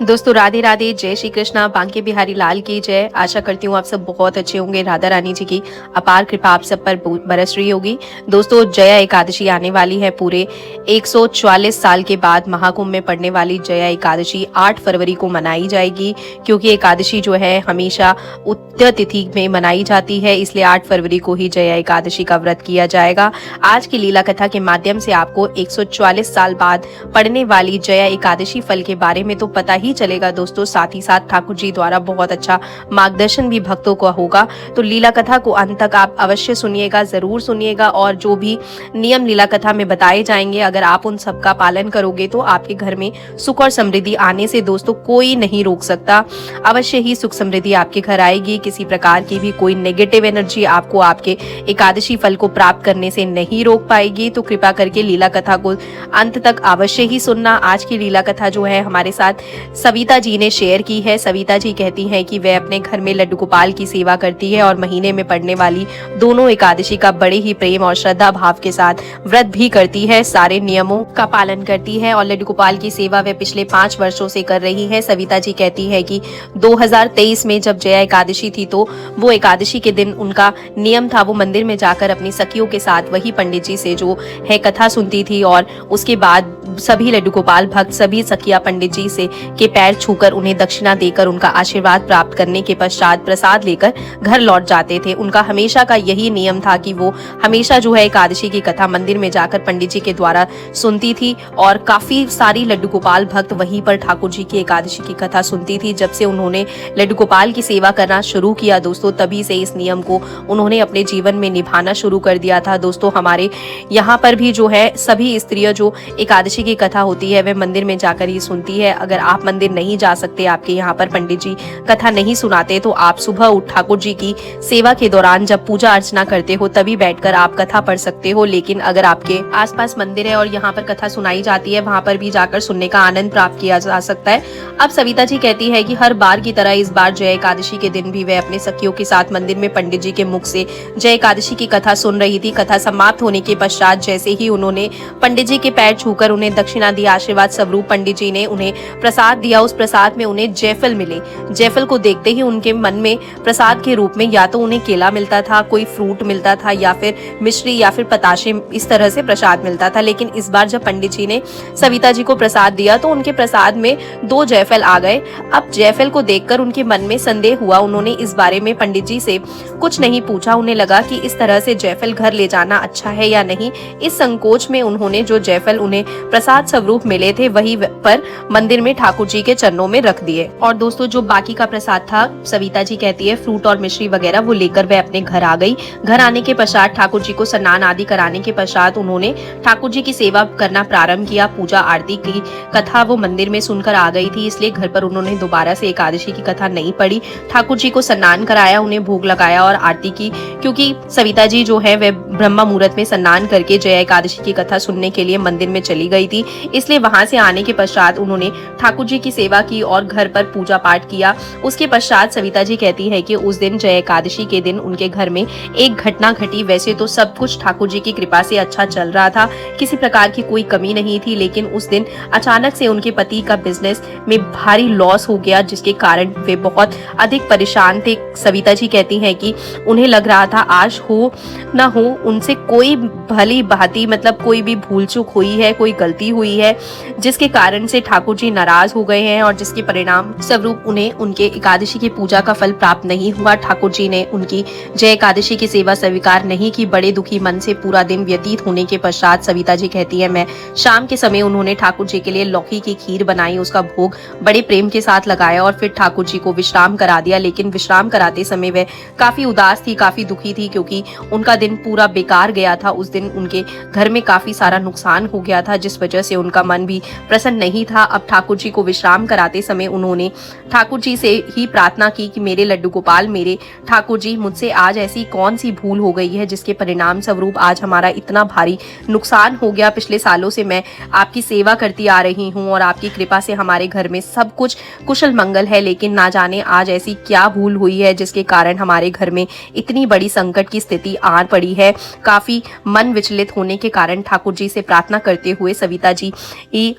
दोस्तों राधे राधे, जय श्री कृष्णा, बांके बिहारी लाल की जय। आशा करती हूँ आप सब बहुत अच्छे होंगे। राधा रानी जी की अपार कृपा आप सब पर बरस रही होगी। दोस्तों जया एकादशी आने वाली है। पूरे 144 साल के बाद महाकुंभ में पड़ने वाली जया एकादशी 8 फरवरी को मनाई जाएगी, क्योंकि एकादशी जो है हमेशा उद्य तिथि में मनाई जाती है, इसलिए 8 फरवरी को ही जया एकादशी का व्रत किया जाएगा। आज की लीला कथा के माध्यम से आपको 144 साल बाद पड़ने वाली जया एकादशी फल के बारे में तो पता ही चलेगा दोस्तों, साथ ही साथ ठाकुर जी द्वारा बहुत अच्छा मार्गदर्शन भी भक्तों को होगा। तो लीला कथा को अंत तक आप अवश्य सुनिएगा, जरूर सुनिएगा, और जो भी नियम लीला कथा में बताए जाएंगे अगर आप उन सब का पालन करोगे तो आपके घर में सुख और समृद्धि आने से दोस्तों कोई नहीं रोक सकता। अवश्य ही सुख समृद्धि आपके घर आएगी। किसी प्रकार की भी कोई नेगेटिव एनर्जी आपको आपके एकादशी फल को प्राप्त करने से नहीं रोक पाएगी। तो कृपा करके लीला कथा को अंत तक अवश्य ही सुनना। आज की लीला कथा जो है हमारे साथ सविता जी ने शेयर की है। सविता जी कहती हैं कि वह अपने घर में लड्डू गोपाल की सेवा करती है और महीने में पड़ने वाली दोनों एकादशी का बड़े ही प्रेम और श्रद्धा भाव के साथ व्रत भी करती है, सारे नियमों का पालन करती है और लड्डू गोपाल की सेवा वह पिछले 5 वर्षों से कर रही है। सविता जी कहती है कि 2023 में जब जया एकादशी थी तो वो एकादशी के दिन उनका नियम था वो मंदिर में जाकर अपनी सखियों के साथ वही पंडित जी से जो है कथा सुनती थी, और उसके बाद सभी लड्डू गोपाल भक्त सभी सखिया पंडित जी से के पैर छूकर उन्हें दक्षिणा देकर उनका आशीर्वाद प्राप्त करने के पश्चात प्रसाद लेकर घर लौट जाते थे। उनका हमेशा का यही नियम था कि वो हमेशा जो है एकादशी की कथा मंदिर में जाकर पंडित जी के द्वारा सुनती थी, और काफी सारी लड्डू गोपाल भक्त वहीं पर ठाकुर जी की एकादशी की कथा सुनती थी। जब से उन्होंने लड्डू गोपाल की सेवा करना शुरू किया दोस्तों, तभी से इस नियम को उन्होंने अपने जीवन में निभाना शुरू कर दिया था। दोस्तों हमारे यहाँ पर भी जो है सभी स्त्रियां जो एकादशी की कथा होती है वह मंदिर में जाकर ही सुनती है। अगर आप मंदिर नहीं जा सकते, आपके यहाँ पर पंडित जी कथा नहीं सुनाते, तो आप सुबह उठ ठाकुर जी की सेवा के दौरान जब पूजा अर्चना करते हो तभी बैठकर आप कथा पढ़ सकते हो। लेकिन अगर आपके आसपास मंदिर है और यहाँ पर कथा सुनाई जाती है, वहाँ पर भी जाकर सुनने का आनंद प्राप्त किया जा सकता है। अब सविता जी कहती है कि हर बार की तरह इस बार जय एकादशी के दिन भी वह अपने सखियों के साथ मंदिर में पंडित जी के मुख से जय एकादशी की कथा सुन रही थी। कथा समाप्त होने के पश्चात जैसे ही उन्होंने पंडित जी के पैर छूकर उन्हें दक्षिणा दी, आशीर्वाद स्वरूप पंडित जी ने उन्हें प्रसाद दिया। उस प्रसाद में उन्हें जयफल मिले। जयफल को देखते ही उनके मन में प्रसाद के रूप में या तो उन्हें केला मिलता था, कोई फ्रूट मिलता था, या फिर मिश्री या फिर पताशे, इस तरह से प्रसाद मिलता था। लेकिन इस बार जब पंडित जी ने सविता जी को प्रसाद दिया तो उनके प्रसाद में 2 जयफल आ गए। अब जयफल को देखकर उनके मन में संदेह हुआ। उन्होंने इस बारे में पंडित जी से कुछ नहीं पूछा। उन्हें लगा कि इस तरह से जयफल घर ले जाना अच्छा है या नहीं। इस संकोच में उन्होंने जो जयफल उन्हें प्रसाद स्वरूप मिले थे वही पर मंदिर में ठाकुर जी के चरणों में रख दिए। और दोस्तों जो बाकी का प्रसाद था, सविता जी कहती है फ्रूट और मिश्री वगैरह, वो लेकर वह अपने घर आ गई। घर आने के पश्चात ठाकुर जी को स्नान आदि कराने के पश्चात उन्होंने ठाकुर जी की सेवा करना प्रारंभ किया। पूजा आरती की कथा वो मंदिर में सुनकर आ गई थी, इसलिए घर पर उन्होंने दोबारा से एकादशी की कथा नहीं पढ़ी। ठाकुर जी को स्नान कराया, उन्हें भोग लगाया और आरती की, क्योंकि सविता जी जो है वह ब्रह्मा मुहूर्त में स्नान करके जया एकादशी की कथा सुनने के लिए मंदिर में चली गई थी। इसलिए वहां से आने के पश्चात उन्होंने ठाकुर जी की सेवा की और घर पर पूजा पाठ किया। उसके पश्चात सविता जी कहती है कि उस दिन जया एकादशी के दिन उनके घर में एक घटना घटी। वैसे तो सब कुछ ठाकुर जी की कृपा से अच्छा चल रहा था, किसी प्रकार की कोई कमी नहीं थी, लेकिन उस दिन अचानक से उनके पति का बिजनेस में भारी लॉस हो गया, जिसके कारण वे बहुत अधिक परेशान थे। सविता जी कहती हैं कि उन्हें लग रहा था आज हो न हो उनसे कोई भली भांति मतलब कोई भी भूल चूक हुई है, कोई गलती हुई है, जिसके कारण से ठाकुर जी नाराज हो गए हैं और जिसके परिणाम स्वरूप उन्हें उनके एकादशी की पूजा का फल प्राप्त नहीं हुआ। ठाकुर जी ने उनकी जय एकादशी की सेवा स्वीकार नहीं की। बड़े दुखी मन से पूरा दिन व्यतीत होने के पश्चात सविता जी कहती है मैं शाम के समय उन्होंने ठाकुर जी के लिए लौकी की खीर बनाई, उसका भोग बड़े प्रेम के साथ लगाया और फिर ठाकुर जी को विश्राम करा दिया। लेकिन विश्राम कराते समय वह काफी उदास थी, काफी दुखी थी, क्योंकि उनका दिन पूरा बेकार गया था। उस दिन उनके घर में काफी सारा नुकसान हो गया था, जिस वजह से उनका मन भी प्रसन्न नहीं था। अब ठाकुर जी को विश्राम कराते समय उन्होंने ठाकुर जी से ही प्रार्थना की कि मेरे लड्डू गोपाल, मेरे ठाकुर जी, मुझसे आज ऐसी कौन सी भूल हो गई है जिसके परिणाम स्वरूप आज हमारा इतना भारी नुकसान हो गया। पिछले सालों से मैं आपकी सेवा करती आ रही हूँ और आपकी कृपा से हमारे घर में सब कुछ कुशल मंगल है, लेकिन ना जाने आज ऐसी क्या भूल हुई है जिसके कारण हमारे घर में इतनी बड़ी संकट की स्थिति आ पड़ी है। काफी मन विचलित होने के कारण ठाकुर जी से प्रार्थना करते हुए सविता जी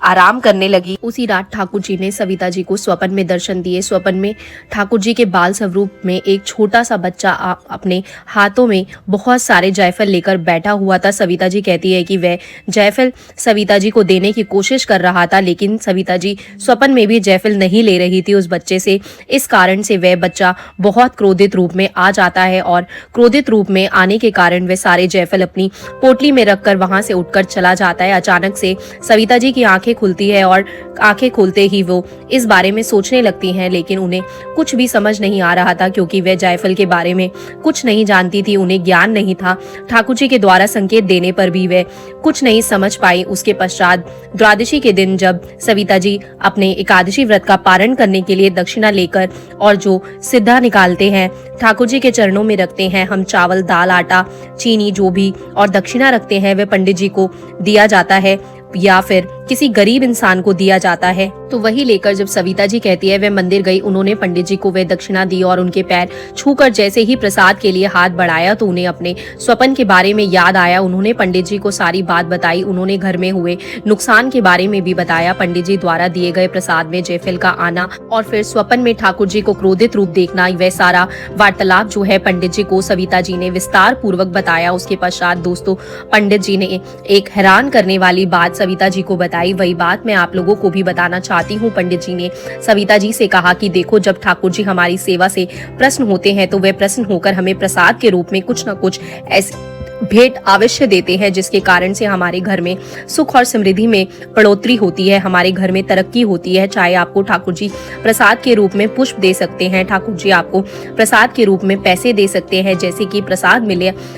आराम करने लगी। उसी रात ठाकुर जी ने सविता जी को स्वप्न में दर्शन दिए। स्वप्न में ठाकुर जी के बाल स्वरूप में एक छोटा सा बच्चा अपने हाथों में बहुत सारे जायफल लेकर बैठा हुआ था। सविता जी कहती है कि वह जायफल सविता जी को देने की कोशिश कर रहा था, लेकिन सविता जी स्वप्न में भी जायफल नहीं ले रही थी उस बच्चे से। इस कारण से वह बच्चा बहुत क्रोधित रूप में आ जाता है और क्रोधित रूप में आने के कारण वह सारे जायफल अपनी पोटली में रखकर वहां से उठकर चला जाता है। अचानक से सविता जी की आंखें खुलती है और आंखें खुलते ही वो इस बारे में सोचने लगती हैं, लेकिन उन्हें कुछ भी समझ नहीं आ रहा था क्योंकि वह जायफल के बारे में कुछ नहीं जानती थी, उन्हें ज्ञान नहीं था। ठाकुर जी के द्वारा संकेत देने पर भी वह कुछ नहीं समझ पाई। उसके पश्चात द्वादशी के दिन जब सविता जी अपने एकादशी व्रत का पारण करने के लिए दक्षिणा लेकर और जो सिद्धा निकालते हैं ठाकुर जी के चरणों में रखते हैं, हम चावल, दाल, आटा, चीनी जो भी और दक्षिणा रखते हैं वह पंडित जी को दिया जाता है या फिर किसी गरीब इंसान को दिया जाता है। तो वही लेकर जब सविता जी कहती है वह मंदिर गई, उन्होंने पंडित जी को वह दक्षिणा दी और उनके पैर छूकर जैसे ही प्रसाद के लिए हाथ बढ़ाया तो उन्हें अपने स्वप्न के बारे में याद आया। उन्होंने पंडित जी को सारी बात बताई, उन्होंने घर में हुए नुकसान के बारे में भी बताया, पंडित जी द्वारा दिए गए प्रसाद में जायफल का आना और फिर स्वप्न में ठाकुर जी को क्रोधित रूप देखना, वह सारा वार्तालाप जो है पंडित जी को सविता जी ने विस्तार पूर्वक बताया। उसके पश्चात दोस्तों पंडित जी ने एक हैरान करने वाली बात सविता जी को बताई, वही बात मैं आप लोगों को भी बताना चाहती हूँ। पंडित जी ने सविता जी से कहा कि देखो, जब ठाकुर जी हमारी सेवा से प्रसन्न होते हैं तो वे प्रसन्न होकर हमें प्रसाद के रूप में कुछ न कुछ ऐसे भेंट अवश्य देते हैं जिसके कारण से हमारे घर में सुख और समृद्धि में बढ़ोतरी होती है, हमारे घर में तरक्की होती है। चाहे आपको ठाकुर जी प्रसाद के रूप में पुष्प दे सकते हैं, ठाकुर जी आपको प्रसाद के रूप में पैसे दे सकते हैं, जैसे कि प्रसाद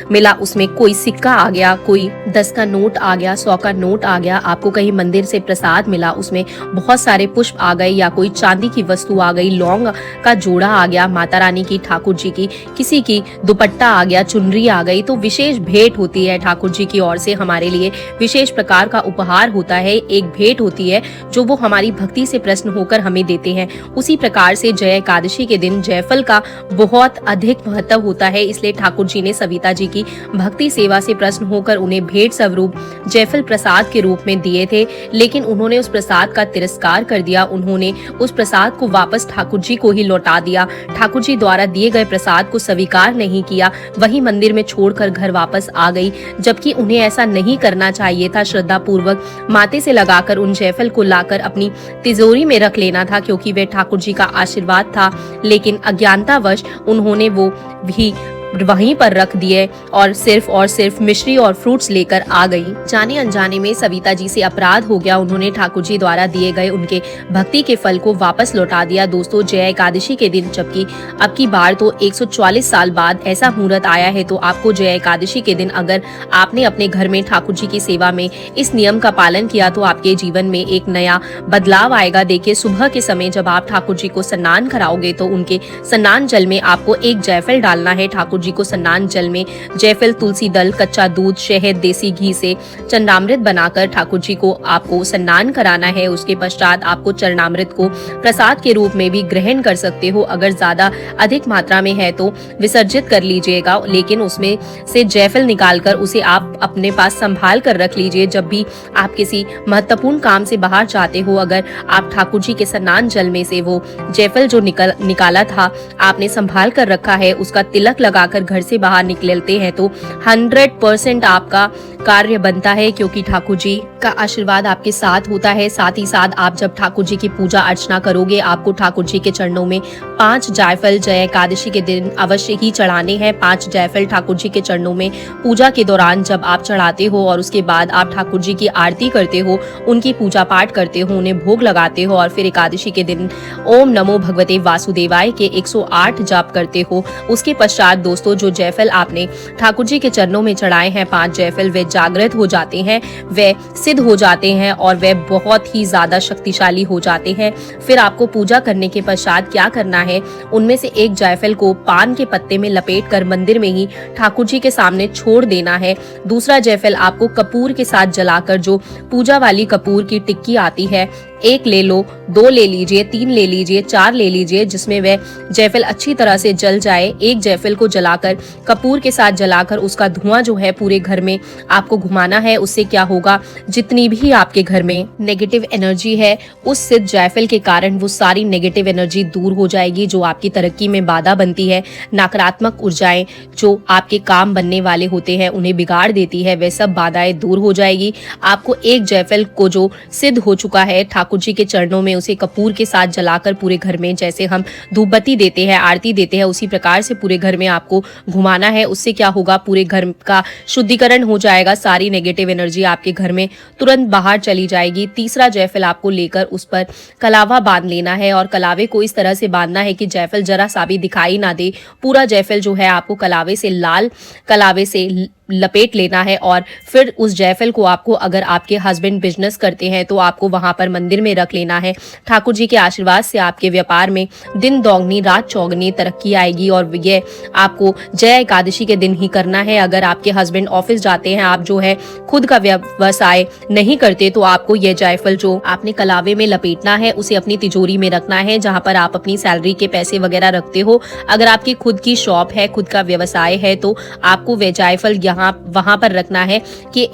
मिला उसमें कोई सिक्का आ गया, कोई 10 का नोट आ गया, 100 का नोट आ गया, आपको कहीं मंदिर से प्रसाद मिला उसमें बहुत सारे पुष्प आ गए या कोई चांदी की वस्तु आ गई, लौंग का जोड़ा आ गया, माता रानी की, ठाकुर जी की, किसी की दुपट्टा आ गया, चुनरी आ गई, तो विशेष भेंट होती है ठाकुर जी की ओर से हमारे लिए, विशेष प्रकार का उपहार होता है, एक भेंट होती है जो वो हमारी भक्ति से प्रसन्न होकर हमें देते हैं। उसी प्रकार से जय एकादशी के दिन जायफल का बहुत अधिक महत्व होता है, इसलिए ठाकुर जी ने सविता जी की भक्ति सेवा से प्रसन्न होकर उन्हें भेंट स्वरूप जायफल प्रसाद के रूप में दिए थे, लेकिन उन्होंने उस प्रसाद का तिरस्कार कर दिया। उन्होंने उस प्रसाद को वापस ठाकुर जी को ही लौटा दिया, ठाकुर जी द्वारा दिए गए प्रसाद को स्वीकार नहीं किया, वही मंदिर में छोड़कर घर वापस आ गई, जबकि उन्हें ऐसा नहीं करना चाहिए था। श्रद्धा पूर्वक माथे से लगाकर उन जायफल को लाकर अपनी तिजोरी में रख लेना था, क्योंकि वे ठाकुर जी का आशीर्वाद था, लेकिन अज्ञानतावश उन्होंने वो भी वहीं पर रख दिए और सिर्फ मिश्री और फ्रूट्स लेकर आ गई। जाने अनजाने में सविता जी से अपराध हो गया, उन्होंने ठाकुर जी द्वारा दिए गए उनके भक्ति के फल को वापस लौटा दिया। दोस्तों जय एकादशी के दिन, जबकि अब की बार तो 144 साल बाद ऐसा मुहूर्त आया है, तो आपको जय एकादशी के दिन अगर आपने अपने घर में ठाकुर जी की सेवा में इस नियम का पालन किया तो आपके जीवन में एक नया बदलाव आएगा। देखिए, सुबह के समय जब आप ठाकुर जी को स्नान कराओगे तो उनके स्नान जल में आपको एक जायफल डालना है। ठाकुर जी को स्नान जल में जायफल, तुलसी दल, कच्चा दूध, शहद, देसी घी से चरणामृत बनाकर ठाकुर जी को आपको स्नान कराना है। उसके पश्चात आपको चरणामृत को प्रसाद के रूप में भी ग्रहण कर सकते हो, अगर ज्यादा अधिक मात्रा में है तो विसर्जित कर लीजिएगा, लेकिन उसमें से जायफल निकालकर उसे आप अपने पास संभाल कर रख लीजिए। जब भी आप किसी महत्वपूर्ण काम से बाहर जाते हो, अगर आप ठाकुर जी के स्नान जल में से वो जायफल जो निकाला था आपने संभाल कर रखा है, उसका तिलक लगाकर घर से बाहर निकलते हैं तो 100% आपका कार्य बनता है, क्योंकि ठाकुर जी का आशीर्वाद आपके साथ होता है। साथ ही साथ आप जब ठाकुर जी की पूजा अर्चना करोगे, आपको ठाकुर जी के चरणों में 5 जायफल जय एकादशी के दिन अवश्य ही चढ़ाने हैं। 5 जायफल ठाकुर जी के चरणों में पूजा के दौरान जब आप चढ़ाते हो और उसके बाद आप ठाकुर जी की आरती करते हो, उनकी पूजा पाठ करते हो, उन्हें भोग लगाते हो और फिर एकादशी के दिन ओम नमो भगवते वासुदेवाय के 108 जाप करते हो। उसके पश्चात दोस्तों जो जायफल आपने ठाकुर जी के चरणों में चढ़ाए हैं, 5 जायफल, वे जागृत हो जाते हैं, वे सिद्ध हो जाते हैं और वे बहुत ही ज्यादा शक्तिशाली हो जाते हैं। फिर आपको पूजा करने के पश्चात क्या करना है, उनमें से एक जायफल को पान के पत्ते में लपेटकर मंदिर में ही ठाकुर जी के सामने छोड़ देना है। दूसरा जायफल आपको कपूर के साथ जलाकर, जो पूजा वाली कपूर की टिक्की आती है, 1 ले लो, 2 ले लीजिए, 3 ले लीजिए, 4 ले लीजिए, जिसमें वह जायफल अच्छी तरह से जल जाए। एक जायफल को जलाकर कपूर के साथ जलाकर उसका धुआं जो है पूरे घर में आपको घुमाना है। उससे क्या होगा, जितनी भी आपके घर में नेगेटिव एनर्जी है, उस सिद्ध जायफल के कारण वो सारी नेगेटिव एनर्जी दूर हो जाएगी, जो आपकी तरक्की में बाधा बनती है। नकारात्मक ऊर्जाएं जो आपके काम बनने वाले होते हैं उन्हें बिगाड़ देती है, वह सब बाधाएं दूर हो जाएगी। आपको एक जायफल को जो सिद्ध हो चुका है ठाकुर जी के चरणों में, उसे कपूर के साथ जलाकर पूरे घर में, जैसे हम धूपबत्ती देते हैं, आरती देते हैं, उसी प्रकार से पूरे घर में आपको घुमाना है। उससे क्या होगा, पूरे घर का शुद्धिकरण हो जाएगा, सारी नेगेटिव एनर्जी आपके घर में तुरंत बाहर चली जाएगी। तीसरा जायफल आपको लेकर उस पर कलावा बांध लेना है और कलावे को इस तरह से बांधना है कि जायफल जरा सा भी दिखाई ना दे। पूरा जायफल जो है आपको कलावे से, लाल कलावे से लपेट लेना है और फिर उस जायफल को आपको, अगर आपके हस्बैंड बिजनेस करते हैं तो आपको वहां पर मंदिर में रख लेना है। ठाकुर जी के आशीर्वाद से आपके व्यापार में दिन दोगुनी रात चौगुनी तरक्की आएगी और यह आपको जया एकादशी के दिन ही करना है। अगर आपके हस्बैंड ऑफिस जाते हैं, आप जो है खुद का व्यवसाय नहीं करते, तो आपको यह जायफल जो आपने कलावे में लपेटना है उसे अपनी तिजोरी में रखना है, जहां पर आप अपनी सैलरी के पैसे वगैरह रखते हो। अगर आपकी खुद की शॉप है, खुद का व्यवसाय है, तो आपको वह जायफल वहां पर रखना है कि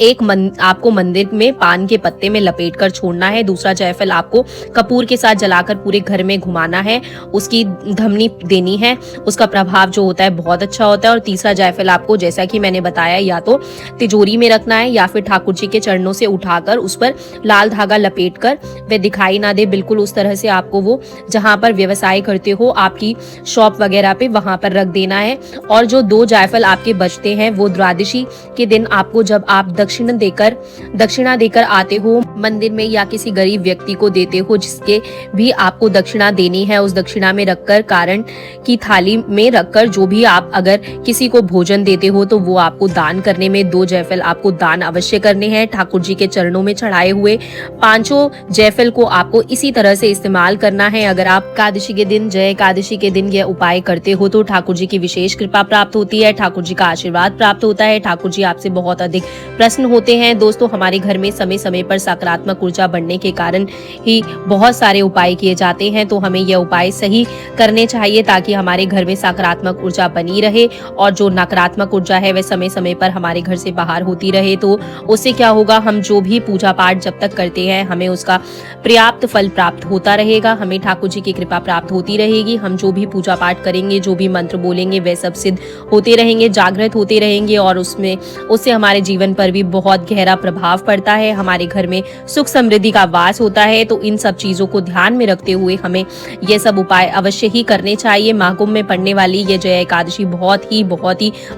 आपको मंदिर में पान के पत्ते में लपेट कर छोड़ना है। दूसरा जायफल आपको कपूर के साथ जलाकर पूरे घर में घुमाना है, उसकी धमनी देनी है, उसका प्रभाव जो होता है बहुत अच्छा होता है। और तीसरा जायफल आपको, जैसा कि मैंने बताया, या तो तिजोरी में रखना है या फिर ठाकुर जी के चरणों से उठाकर उस पर लाल धागा लपेट कर, वह दिखाई ना दे, बिल्कुल उस तरह से आपको वो जहां पर व्यवसाय करते हो, आपकी शॉप वगैरह पे, वहां पर रख देना है। और जो 2 जायफल आपके बचते हैं, वो द्वादशी के दिन आपको, जब आप दक्षिणा देकर आते हो मंदिर में या किसी गरीब व्यक्ति को देते हो जिसके भी आपको दक्षिणा देनी है, उस दक्षिणा में रखकर, कारण की थाली में रखकर, जो भी आप अगर किसी को भोजन देते हो तो वो आपको दान करने में 2 जायफल आपको दान अवश्य करने हैं। ठाकुर जी के चरणों में चढ़ाए हुए 5 जायफल को आपको इसी तरह से इस्तेमाल करना है। अगर आप एकादशी के दिन, जय एकादशी के दिन यह उपाय करते हो तो ठाकुर जी की विशेष कृपा प्राप्त होती है, ठाकुर जी का आशीर्वाद प्राप्त होता है, ठाकुर जी आपसे बहुत अधिक प्रसन्न होते हैं। दोस्तों, हमारे घर में समय समय पर सकारात्मक ऊर्जा बढ़ने के कारण ही बहुत सारे उपाय किए जाते हैं, तो हमें यह उपाय सही करने चाहिए ताकि हमारे घर में सकारात्मक ऊर्जा बनी रहे और जो नकारात्मक ऊर्जा है वह समय समय पर हमारे घर से बाहर होती रहे। तो उससे क्या होगा, हम जो भी पूजा पाठ जब तक करते हैं हमें उसका पर्याप्त फल प्राप्त होता रहेगा, हमें ठाकुर जी की कृपा प्राप्त होती रहेगी। हम जो भी पूजा पाठ करेंगे, जो भी मंत्र बोलेंगे, वह सब सिद्ध होते रहेंगे, जागृत होते रहेंगे और उससे हमारे जीवन पर भी बहुत गहरा प्रभाव पड़ता है। हमारे घर में सुख समृद्धि का वास होता है। तो इन सब चीजों को ध्यान में रखते हुए हमें ये सब उपाय अवश्य ही करने चाहिए। महाकुंभ में पड़ने वाली ये जया एकादशी बहुत ही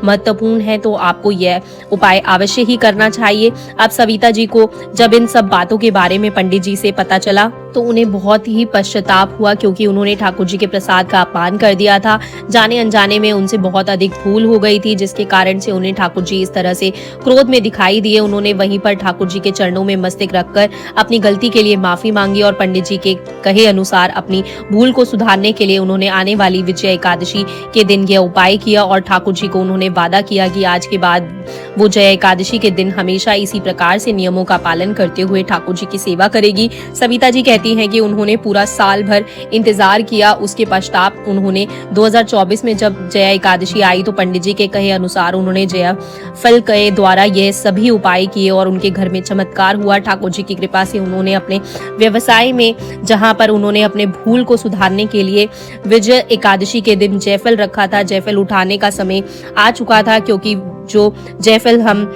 महत्वपूर्ण है, तो आपको यह उपाय अवश्य ही करना चाहिए। अब सविता जी को जब इन सब बातों के बारे में पंडित जी से पता चला तो उन्हें बहुत ही पश्चाताप हुआ, क्योंकि उन्होंने ठाकुर जी के प्रसाद का अपमान कर दिया था। जाने अनजाने में उनसे बहुत अधिक भूल हो गई थी, जिसके कारण से उन्हें ठाकुर जी इस तरह से क्रोध में दिखाई दिए। उन्होंने वहीं पर ठाकुर जी के चरणों में मस्तक रखकर अपनी गलती के लिए माफी मांगी और पंडित जी के कहे अनुसार अपनी भूल को सुधारने के लिए उन्होंने आने वाली विजय एकादशी के दिन यह उपाय किया और ठाकुर जी को उन्होंने वादा किया कि आज के बाद वो जया एकादशी के दिन हमेशा इसी प्रकार से नियमों का पालन करते हुए ठाकुर जी की सेवा करेगी। सविता जी कहती हैं कि उन्होंने पूरा साल भर इंतजार किया, उसके पश्चात उन्होंने 2024 में जब जया एकादशी आई तो पंडित जी के कहे अनुसार उन्होंने जया फल के द्वारा यह सभी उपाय किए और उनके घर में चमत्कार हुआ। ठाकुर जी की कृपा से उन्होंने अपने व्यवसाय में, जहां पर उन्होंने अपने भूल को सुधारने के लिए विजय एकादशी के दिन जायफल रखा था, जायफल उठाने का समय आ चुका था, क्योंकि जो जायफल हम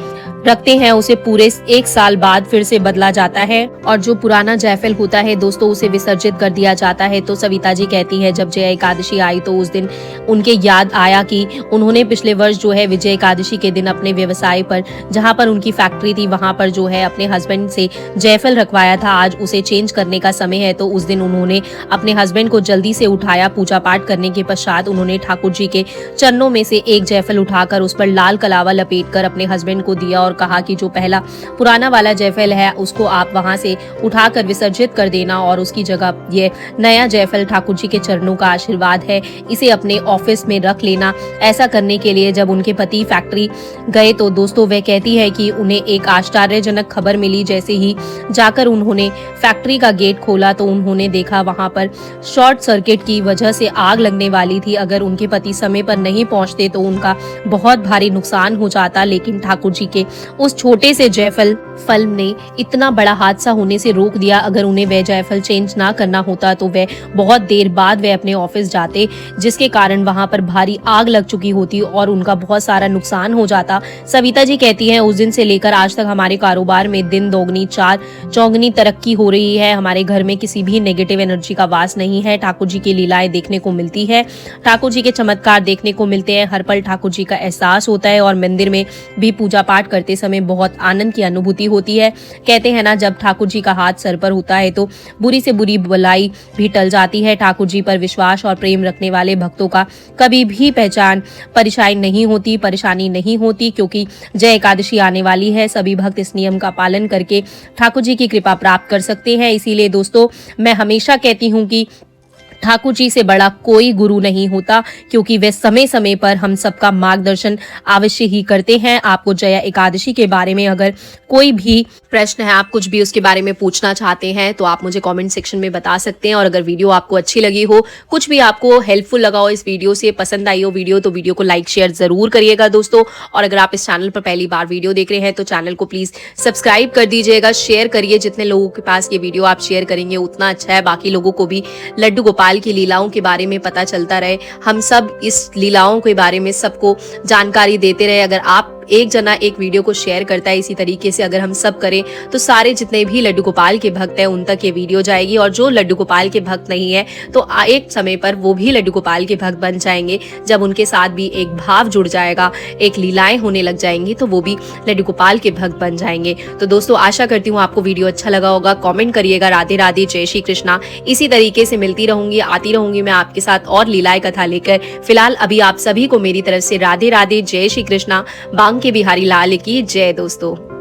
रखते हैं उसे पूरे 1 साल बाद फिर से बदला जाता है और जो पुराना जायफल होता है दोस्तों उसे विसर्जित कर दिया जाता है। तो सविता जी कहती है जब जया एकादशी आई तो उस दिन उनके याद आया कि उन्होंने पिछले वर्ष जो है विजय एकादशी के दिन अपने व्यवसाय पर, जहां पर उनकी फैक्ट्री थी, वहां पर जो है अपने हस्बैंड से जायफल रखवाया था। आज उसे चेंज करने का समय है, तो उस दिन उन्होंने अपने हस्बैंड को जल्दी से उठाया। पूजा पाठ करने के पश्चात उन्होंने ठाकुर जी के चरणों में से एक जायफल उठाकर उस पर लाल कलावा लपेट कर अपने हस्बैंड को दिया और और कहा कि जो पहला पुराना वाला जायफल है उसको आप वहां से उठाकर विसर्जित कर देना और उसकी जगह ये नया जायफल ठाकुर जी के चरणों का आशीर्वाद है, इसे अपने ऑफिस में रख लेना। ऐसा करने के लिए जब उनके पति फैक्ट्री गए तो दोस्तों वह कहती है कि उन्हें एक आश्चर्यजनक खबर मिली। जैसे ही जाकर उन्होंने फैक्ट्री का गेट खोला तो उन्होंने देखा वहां पर शॉर्ट सर्किट की वजह से आग लगने वाली थी। अगर उनके पति समय पर नहीं पहुंचते तो उनका बहुत भारी नुकसान हो जाता, लेकिन ठाकुर जी के उस छोटे से जायफल फल ने इतना बड़ा हादसा होने से रोक दिया। अगर उन्हें वह जायफल चेंज ना करना होता तो वह बहुत देर बाद वह अपने ऑफिस जाते, जिसके कारण वहां पर भारी आग लग चुकी होती और उनका बहुत सारा नुकसान हो जाता। सविता जी कहती हैं उस दिन से लेकर आज तक हमारे कारोबार में दिन दोगुनी चार चौगुनी तरक्की हो रही है। हमारे घर में किसी भी नेगेटिव एनर्जी का वास नहीं है। ठाकुर जी की लीलाएं देखने को मिलती है, ठाकुर जी के चमत्कार देखने को मिलते हैं। हर पल ठाकुर जी का एहसास होता है और मंदिर में भी पूजा पाठ करते समय बहुत आनंद की अनुभूति होती है। कहते हैं ना, जब ठाकुर जी का हाथ सर पर होता है तो बुरी से बुरी बलाई भी टल जाती है। ठाकुर जी पर विश्वास और प्रेम रखने वाले भक्तों का कभी भी परेशानी नहीं होती, क्योंकि जय एकादशी आने वाली है। सभी भक्त इस नियम का पालन करके ठाकुर जी की कृपा प्राप्त कर सकते हैं। इसीलिए दोस्तों मैं हमेशा कहती हूँ कि ठाकुर जी से बड़ा कोई गुरु नहीं होता, क्योंकि वे समय समय पर हम सबका मार्गदर्शन अवश्य ही करते हैं। आपको जया एकादशी के बारे में अगर कोई भी प्रश्न है, आप कुछ भी उसके बारे में पूछना चाहते हैं तो आप मुझे कमेंट सेक्शन में बता सकते हैं। और अगर वीडियो आपको अच्छी लगी हो, कुछ भी आपको हेल्पफुल लगा हो, इस वीडियो से पसंद आई हो वीडियो, तो वीडियो को लाइक शेयर जरूर करिएगा दोस्तों। और अगर आप इस चैनल पर पहली बार वीडियो देख रहे हैं तो चैनल को प्लीज सब्सक्राइब कर दीजिएगा, शेयर करिए। जितने लोगों के पास ये वीडियो आप शेयर करेंगे उतना अच्छा है, बाकी लोगों को भी लड्डू गोपाल की लीलाओं के बारे में पता चलता रहे। हम सब इस लीलाओं के बारे में सबको जानकारी देते रहे। अगर आप एक जना एक वीडियो को शेयर करता है, इसी तरीके से अगर हम सब करें तो सारे जितने भी लड्डू गोपाल के भक्त हैं उन तक ये वीडियो जाएगी। और जो लड्डू गोपाल के भक्त नहीं है तो एक समय पर वो भी लड्डू गोपाल के भक्त बन जाएंगे। जब उनके साथ भी एक भाव जुड़ जाएगा, एक लीलाएं होने लग जाएंगी, तो वो भी लड्डू गोपाल के भक्त बन जाएंगे। तो दोस्तों आशा करती हूँ आपको वीडियो अच्छा लगा होगा। कमेंट करिएगा। राधे राधे, जय श्री कृष्णा। इसी तरीके से मिलती रहूंगी, आती रहूंगी मैं आपके साथ और लीलाएं कथा लेकर। फिलहाल अभी आप सभी को मेरी तरफ से राधे राधे, जय श्री कृष्णा। बांके बिहारी लाल की जय दोस्तों।